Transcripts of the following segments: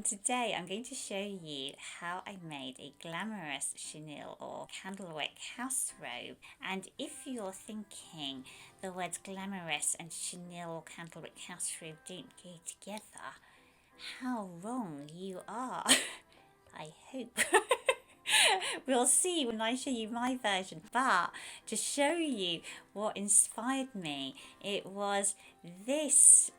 Today I'm going to show you how I made a glamorous chenille or candlewick house robe. And if you're thinking the words glamorous and chenille or candlewick house robe don't go together, how wrong you are. I hope. We'll see when I show you my version. But to show you what inspired me, it was this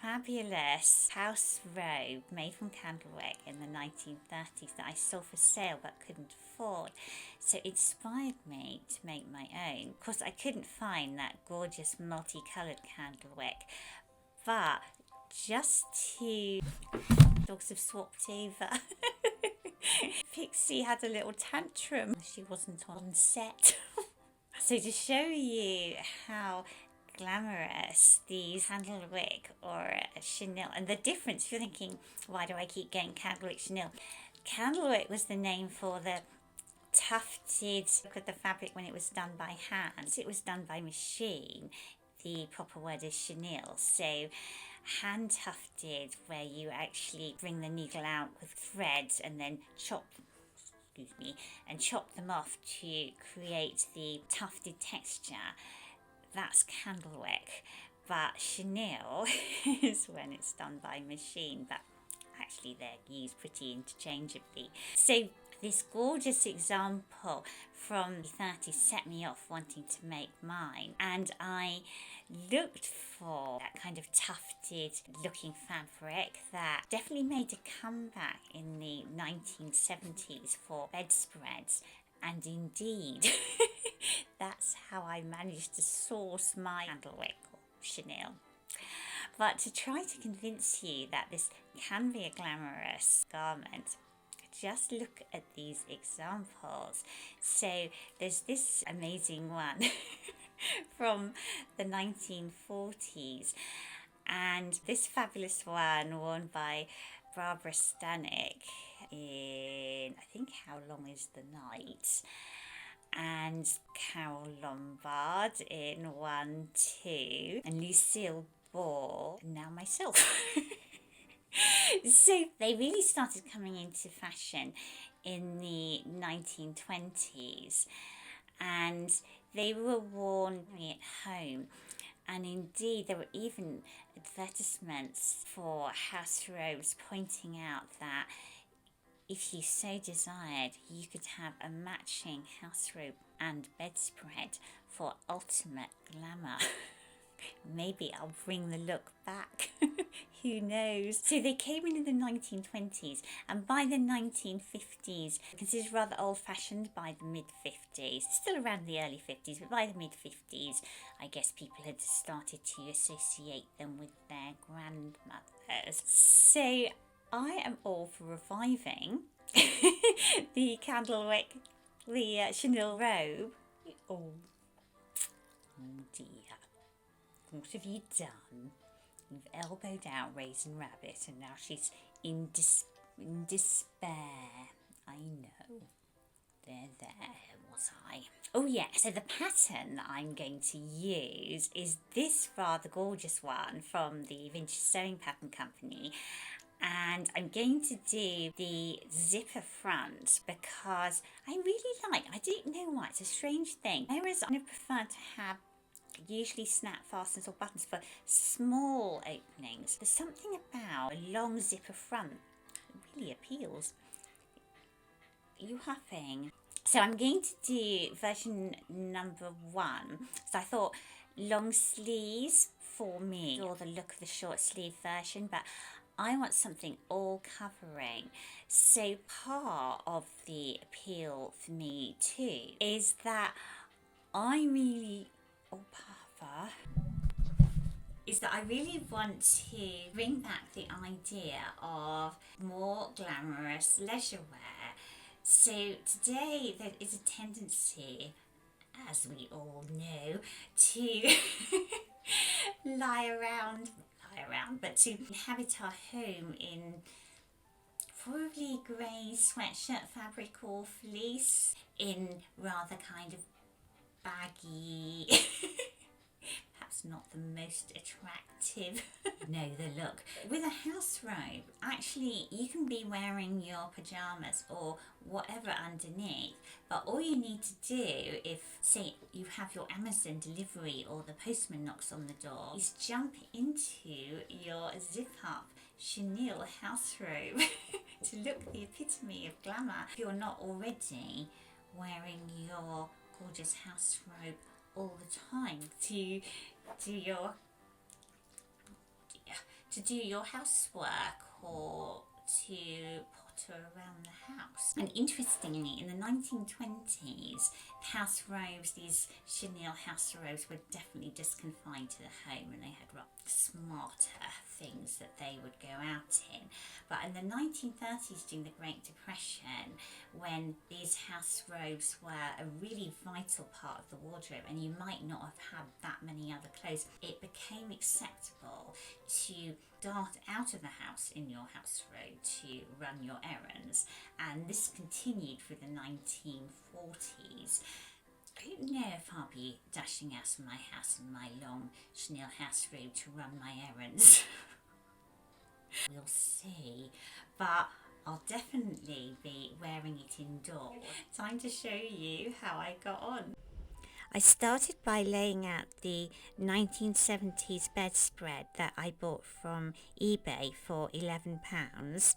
fabulous house robe made from candlewick in the 1930s that I saw for sale but couldn't afford. So it inspired me to make my own. Of course, I couldn't find that gorgeous multicoloured candlewick, but just to dogs have swapped over. Pixie had a little tantrum. She wasn't on set. So to show you how glamorous these candlewick or chenille, and the difference, if you're thinking, why do I keep getting candlewick chenille? Candlewick was the name for the tufted look of the fabric when it was done by hand. It was done by machine. The proper word is chenille. So hand tufted, where you actually bring the needle out with threads and then chop them off to create the tufted texture. That's candlewick. But chenille is when it's done by machine, but actually they're used pretty interchangeably. So this gorgeous example from the 30s set me off wanting to make mine, and I looked for that kind of tufted looking fabric that definitely made a comeback in the 1970s for bedspreads, and indeed that's how I managed to source my candlewick or chenille. But to try to convince you that this can be a glamorous garment, just look at these examples. So there's this amazing one from the 1940s, and this fabulous one worn by Barbara Stanek in, I think, How Long Is the Night, and Carol Lombard in 1-2, and Lucille Ball, and now myself. So they really started coming into fashion in the 1920s, and they were worn at home. And indeed, there were even advertisements for house robes pointing out that if you so desired, you could have a matching house robe and bedspread for ultimate glamour. Maybe I'll bring the look back. Who knows? So they came in the 1920s, and by the 1950s, considered rather old-fashioned by the mid-50s. Still around the early 50s, but by the mid-50s, I guess people had started to associate them with their grandmothers. So I am all for reviving the candlewick, the chenille robe. Oh dear. What have you done? You've elbowed out Raisin Rabbit, and now she's in despair. I know. There was I. Oh yeah, so the pattern that I'm going to use is this rather gorgeous one from the Vintage Sewing Pattern Company. And I'm going to do the zipper front because I don't know why, it's a strange thing. Whereas I prefer to have usually snap fasteners or buttons for small openings, there's something about a long zipper front that really appeals. You huffing? So I'm going to do version number 1. So I thought long sleeves for me, or the look of the short sleeve version, but I want something all covering. So part of the appeal for me too is that I really want to bring back the idea of more glamorous leisure wear. So today there is a tendency, as we all know, to lie around, but to inhabit our home in probably grey sweatshirt fabric or fleece, in rather kind of baggy, perhaps not the most attractive. No, the look. With a house robe, actually you can be wearing your pyjamas or whatever underneath, but all you need to do if, say, you have your Amazon delivery or the postman knocks on the door, is jump into your zip-up chenille house robe to look the epitome of glamour. If you're not already wearing your gorgeous house robe all the time to do your housework or to potter around the house. And interestingly, in the 1920s, house robes, these chenille house robes, were definitely just confined to the home, and they had smarter things that they would go out in. But in the 1930s, during the Great Depression, when these house robes were a really vital part of the wardrobe, and you might not have had that many other clothes, it became acceptable to dart out of the house in your house robe to run your errands, and this continued through the 1940s. I don't know if I'll be dashing out of my house in my long chenille house robe to run my errands. We'll see, but I'll definitely be wearing it indoors. Time to show you how I got on. I started by laying out the 1970s bedspread that I bought from eBay for £11.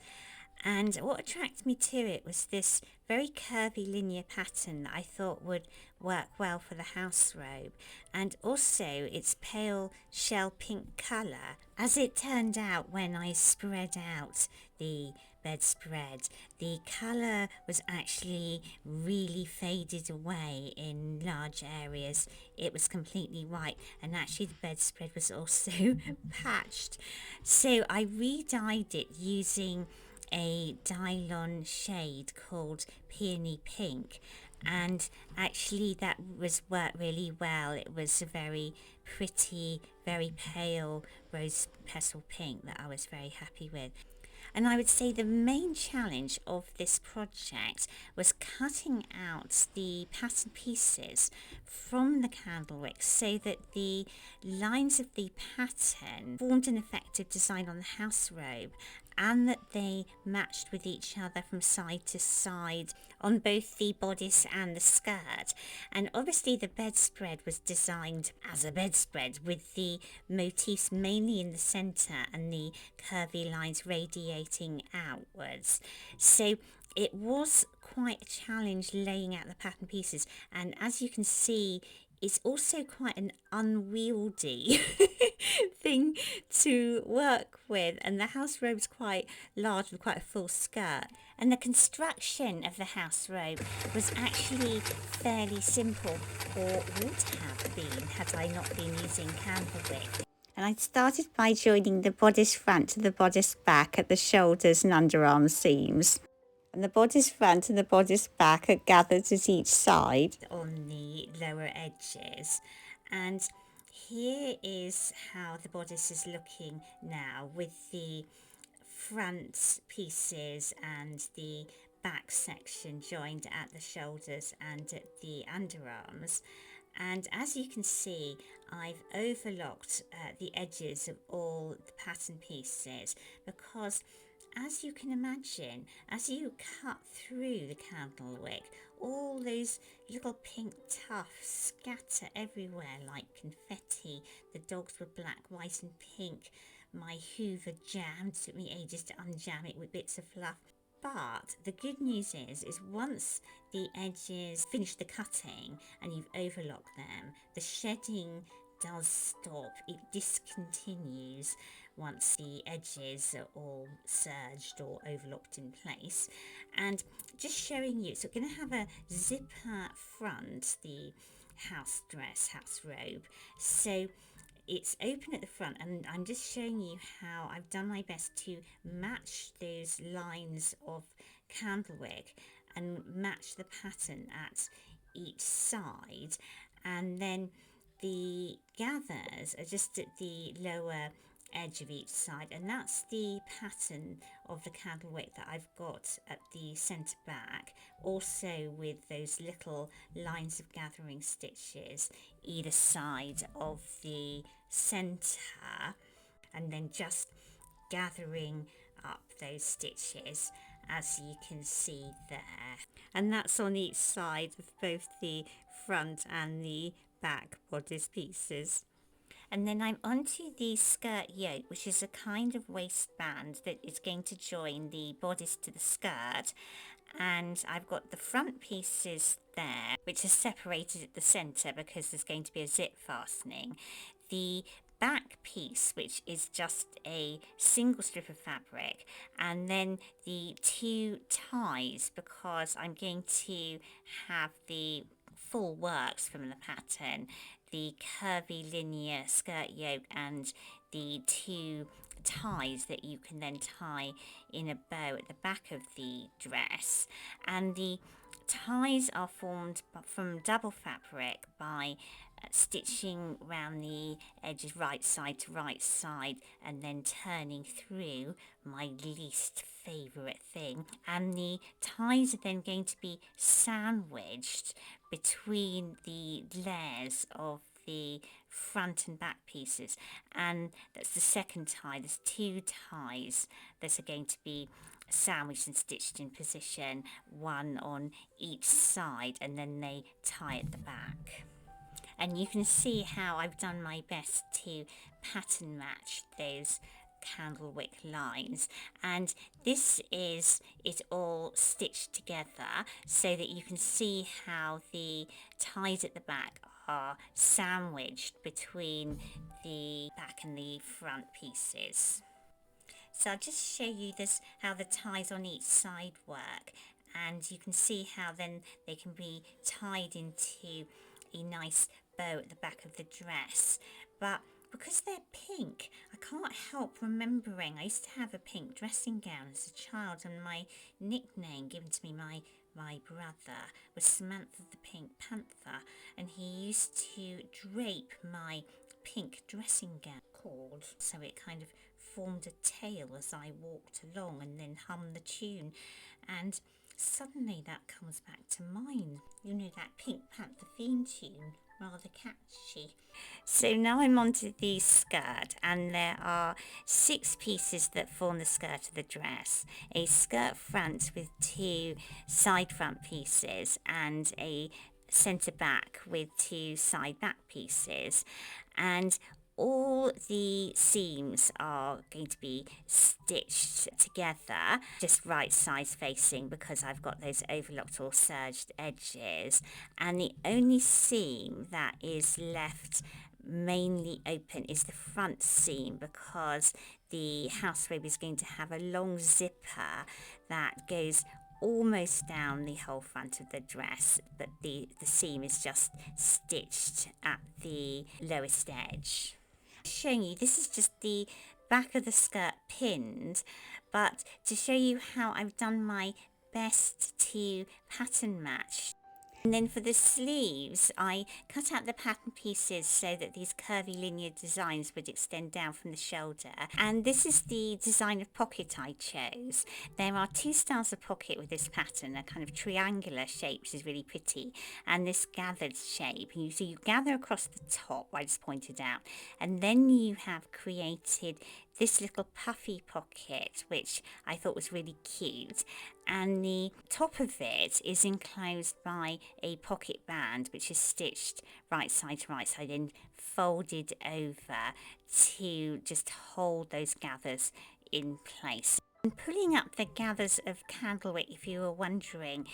And what attracted me to it was this very curvy linear pattern that I thought would work well for the house robe, and also its pale shell pink colour. As it turned out, when I spread out the bedspread, the colour was actually really faded away in large areas. It was completely white, and actually the bedspread was also patched. So I re-dyed it using a Dylon shade called Peony Pink, and actually that worked really well. It was a very pretty, very pale rose petal pink that I was very happy with. And I would say the main challenge of this project was cutting out the pattern pieces from the Candlewick so that the lines of the pattern formed an effective design on the house robe, and that they matched with each other from side to side on both the bodice and the skirt. And obviously the bedspread was designed as a bedspread, with the motifs mainly in the centre and the curvy lines radiating outwards. So it was quite a challenge laying out the pattern pieces, and as you can see, it's also quite an unwieldy thing to work with, and the house robe's quite large with quite a full skirt. And the construction of the house robe was actually fairly simple, or would have been had I not been using Candlewick. And I started by joining the bodice front to the bodice back at the shoulders and underarm seams. And the bodice front and the bodice back are gathered at each side on the lower edges. And here is how the bodice is looking now, with the front pieces and the back section joined at the shoulders and at the underarms. And as you can see, I've overlocked the edges of all the pattern pieces, because as you can imagine, as you cut through the Candlewick, all those little pink tufts scatter everywhere like confetti. The dogs were black, white and pink. My Hoover jammed. Took me ages to unjam it with bits of fluff. But the good news is once the edges finish the cutting and you've overlocked them, the shedding does stop. It discontinues once the edges are all serged or overlocked in place. And just showing you, so we're going to have a zipper front, the house robe. So it's open at the front, and I'm just showing you how I've done my best to match those lines of Candlewick and match the pattern at each side. And then the gathers are just at the lower edge of each side, and that's the pattern of the candlewick that I've got at the centre back, also with those little lines of gathering stitches either side of the centre, and then just gathering up those stitches as you can see there, and that's on each side of both the front and the back bodice pieces. And then I'm onto the skirt yoke, which is a kind of waistband that is going to join the bodice to the skirt. And I've got the front pieces there, which are separated at the centre because there's going to be a zip fastening. The back piece, which is just a single strip of fabric, and then the two ties, because I'm going to have the full works from the pattern, the curvy linear skirt yoke and the two ties that you can then tie in a bow at the back of the dress. And the ties are formed from double fabric by stitching around the edges right side to right side and then turning through, my least favourite thing. And the ties are then going to be sandwiched between the layers of the front and back pieces, and that's the second tie. There's two ties that are going to be sandwiched and stitched in position, one on each side, and then they tie at the back. And you can see how I've done my best to pattern match those candlewick lines, and this is it all stitched together so that you can see how the ties at the back are sandwiched between the back and the front pieces. So I'll just show you this, how the ties on each side work, and you can see how then they can be tied into a nice bow at the back of the dress. But because they're pink, I can't help remembering I used to have a pink dressing gown as a child, and my nickname given to me my brother was Samantha the Pink Panther, and he used to drape my pink dressing gown cord so it kind of formed a tail as I walked along and then hummed the tune, and suddenly that comes back to mind. You know, that Pink Panther theme tune, rather catchy. So now I'm onto the skirt, and there are 6 pieces that form the skirt of the dress. A skirt front with 2 side front pieces and a centre back with 2 side back pieces, and all the seams are going to be stitched together, just right sides facing, because I've got those overlocked or serged edges, and the only seam that is left mainly open is the front seam, because the house robe is going to have a long zipper that goes almost down the whole front of the dress, but the seam is just stitched at the lowest edge. Showing you, this is just the back of the skirt pinned, but to show you how I've done my best to pattern match. And then for the sleeves, I cut out the pattern pieces so that these curvy linear designs would extend down from the shoulder. And this is the design of pocket I chose. There are 2 styles of pocket with this pattern, a kind of triangular shape, which is really pretty, and this gathered shape. And so you gather across the top, I just pointed out, and then you have created this little puffy pocket, which I thought was really cute, and the top of it is enclosed by a pocket band, which is stitched right side to right side and folded over to just hold those gathers in place. And pulling up the gathers of Candlewick, if you were wondering,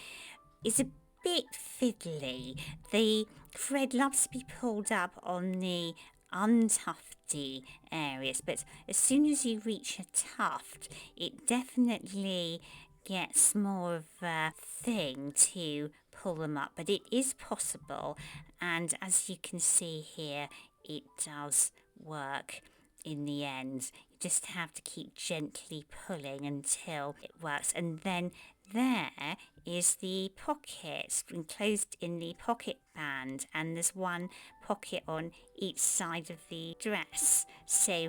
is a bit fiddly. The thread loves to be pulled up on the untufty areas, but as soon as you reach a tuft, it definitely gets more of a thing to pull them up, but it is possible, and as you can see here, it does work in the end. You just have to keep gently pulling until it works, and then there is the pocket enclosed in the pocket band, and there's one pocket on each side of the dress. So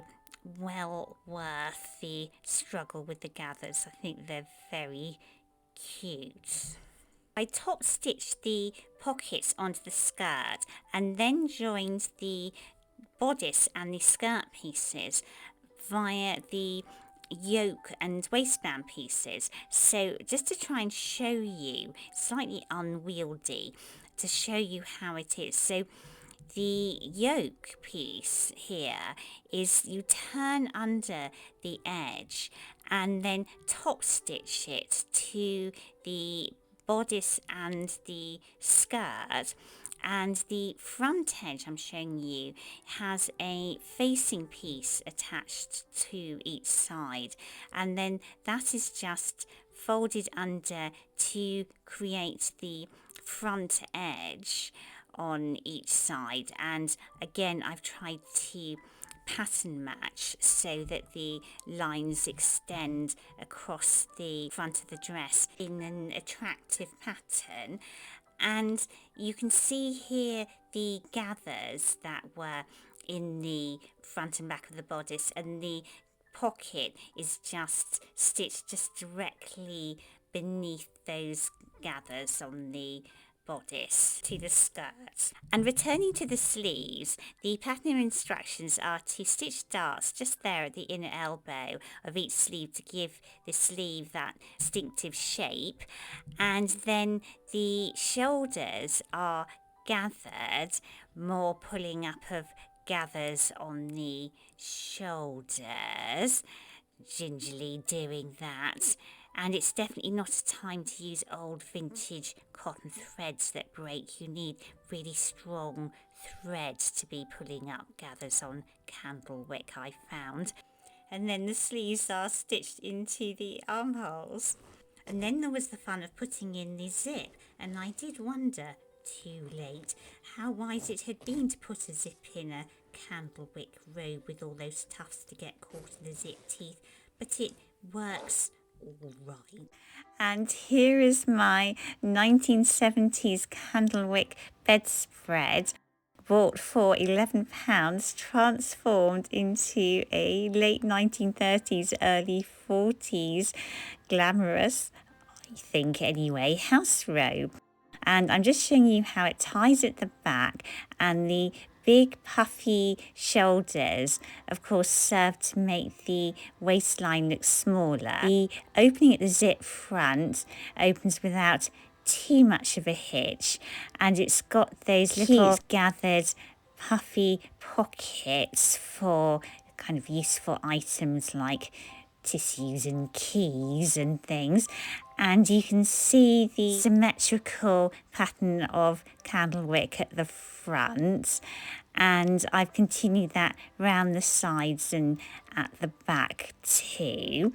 well worth the struggle with the gathers. I think they're very cute. I top stitched the pockets onto the skirt and then joined the bodice and the skirt pieces via the yoke and waistband pieces. So just to try and show you, slightly unwieldy, to show you how it is. So the yoke piece here is you turn under the edge and then top stitch it to the bodice and the skirt, and the front edge I'm showing you has a facing piece attached to each side, and then that is just folded under to create the front edge on each side. And again, I've tried to pattern match so that the lines extend across the front of the dress in an attractive pattern. And you can see here the gathers that were in the front and back of the bodice, and the pocket is just stitched just directly beneath those gathers on the bodice to the skirt. And returning to the sleeves, the pattern instructions are to stitch darts just there at the inner elbow of each sleeve to give the sleeve that distinctive shape, and then the shoulders are gathered, more pulling up of gathers on the shoulders, gingerly doing that. And it's definitely not a time to use old vintage cotton threads that break. You need really strong threads to be pulling up gathers on Candlewick, I found. And then the sleeves are stitched into the armholes. And then there was the fun of putting in the zip, and I did wonder, too late, how wise it had been to put a zip in a Candlewick robe with all those tufts to get caught in the zip teeth, but it works all right. And here is my 1970s Candlewick bedspread, bought for £11, transformed into a late 1930s, early 40s glamorous, I think anyway, house robe. And I'm just showing you how it ties at the back, and the big puffy shoulders of course serve to make the waistline look smaller. The opening at the zip front opens without too much of a hitch, and it's got those little gathered puffy pockets for kind of useful items like tissues and keys and things. And you can see the symmetrical pattern of Candlewick at the front, and I've continued that round the sides and at the back too.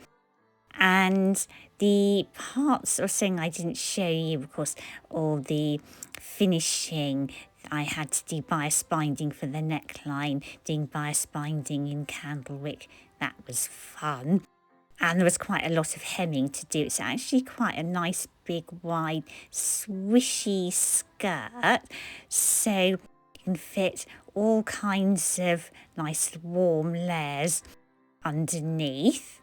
And the parts or something I didn't show you, of course, all the finishing. I had to do bias binding for the neckline, doing bias binding in Candlewick. That was fun. And there was quite a lot of hemming to do. It's actually quite a nice, big, wide, swishy skirt. So you can fit all kinds of nice, warm layers underneath.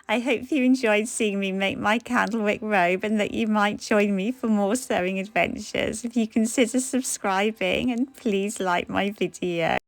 I hope you enjoyed seeing me make my Candlewick robe, and that you might join me for more sewing adventures. If you consider subscribing, and please like my video.